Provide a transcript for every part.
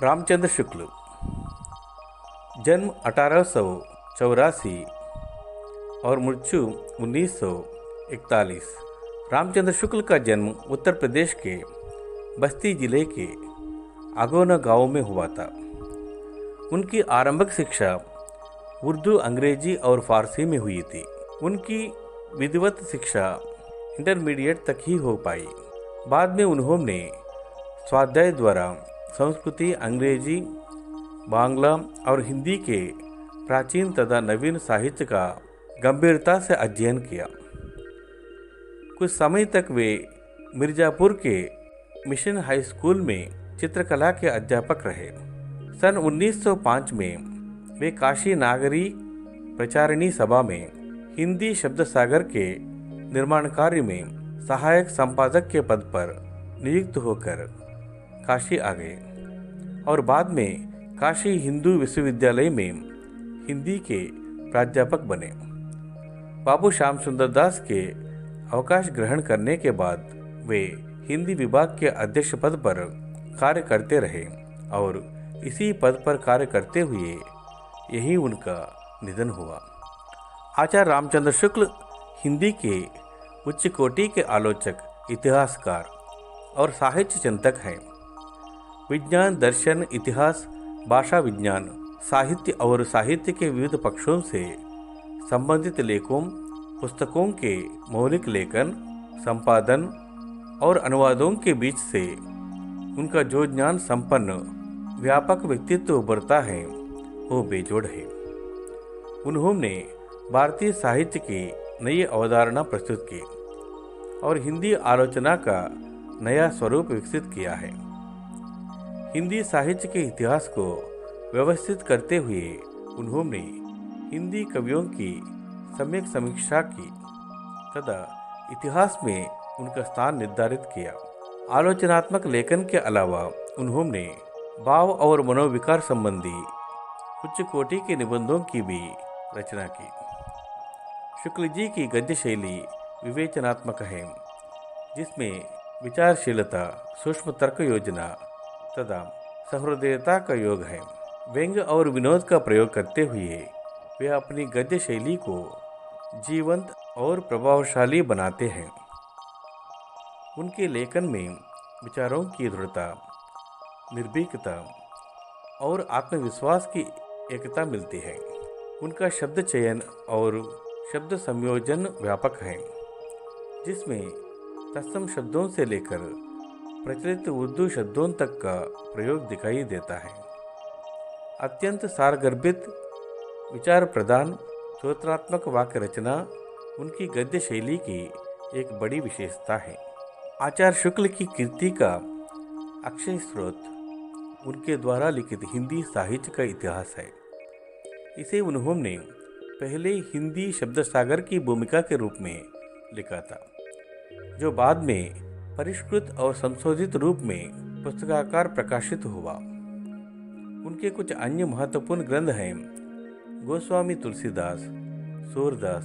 रामचंद्र शुक्ल, जन्म 1884 और मृत्यु 1941। रामचंद्र शुक्ल का जन्म उत्तर प्रदेश के बस्ती जिले के आगोना गांव में हुआ था। उनकी आरंभिक शिक्षा उर्दू, अंग्रेजी और फारसी में हुई थी। उनकी विधिवत शिक्षा इंटरमीडिएट तक ही हो पाई। बाद में उन्होंने स्वाध्याय द्वारा संस्कृति, अंग्रेजी, बांग्ला और हिंदी के प्राचीन तथा नवीन साहित्य का गंभीरता से अध्ययन किया। कुछ समय तक वे मिर्जापुर के मिशन हाई स्कूल में चित्रकला के अध्यापक रहे। सन 1905 में वे काशी नागरी प्रचारिणी सभा में हिंदी शब्द सागर के निर्माण कार्य में सहायक संपादक के पद पर नियुक्त होकर काशी आ गए और बाद में काशी हिंदू विश्वविद्यालय में हिंदी के प्राध्यापक बने। बाबू श्याम सुंदर दास के अवकाश ग्रहण करने के बाद वे हिंदी विभाग के अध्यक्ष पद पर कार्य करते रहे और इसी पद पर कार्य करते हुए यही उनका निधन हुआ। आचार्य रामचंद्र शुक्ल हिंदी के उच्च कोटि के आलोचक, इतिहासकार और साहित्य चिंतक हैं। विज्ञान, दर्शन, इतिहास, भाषा विज्ञान, साहित्य और साहित्य के विविध पक्षों से संबंधित लेखों, पुस्तकों के मौलिक लेखन, संपादन और अनुवादों के बीच से उनका जो ज्ञान संपन्न व्यापक व्यक्तित्व उभरता है वो बेजोड़ है। उन्होंने भारतीय साहित्य की नई अवधारणा प्रस्तुत की और हिंदी आलोचना का नया स्वरूप विकसित किया है। हिंदी साहित्य के इतिहास को व्यवस्थित करते हुए उन्होंने हिंदी कवियों की सम्यक समीक्षा की तथा इतिहास में उनका स्थान निर्धारित किया। आलोचनात्मक लेखन के अलावा उन्होंने भाव और मनोविकार संबंधी उच्च कोटि के निबंधों की भी रचना की। शुक्ल जी की गद्य शैली विवेचनात्मक है, जिसमें विचारशीलता, सूक्ष्म तर्क योजना तथा सहृदयता का योग है। व्यंग्य और विनोद का प्रयोग करते हुए वे अपनी गद्य शैली को जीवंत और प्रभावशाली बनाते हैं। उनके लेखन में विचारों की दृढ़ता, निर्भीकता और आत्मविश्वास की एकता मिलती है। उनका शब्द चयन और शब्द संयोजन व्यापक है, जिसमें तत्सम शब्दों से लेकर प्रचलित उर्दू शब्दों तक का प्रयोग दिखाई देता है। अत्यंत सारगर्भित, विचार प्रधान, स्तोत्रात्मक वाक्य रचना उनकी गद्य शैली की एक बड़ी विशेषता है। आचार्य शुक्ल की कीर्ति का अक्षय स्रोत उनके द्वारा लिखित हिंदी साहित्य का इतिहास है। इसे उन्होंने पहले हिंदी शब्द सागर की भूमिका के रूप में लिखा था, जो बाद में परिष्कृत और संशोधित रूप में पुस्तकाकार प्रकाशित हुआ। उनके कुछ अन्य महत्वपूर्ण ग्रंथ हैं गोस्वामी तुलसीदास, सूरदास,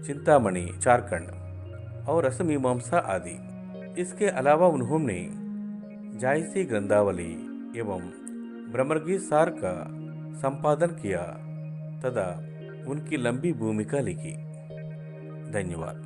चिंतामणि, चारखंड और रसमीमांसा आदि। इसके अलावा उन्होंने जायसी ग्रंथावली एवं ब्रह्मगीत सार का संपादन किया तथा उनकी लंबी भूमिका लिखी। धन्यवाद।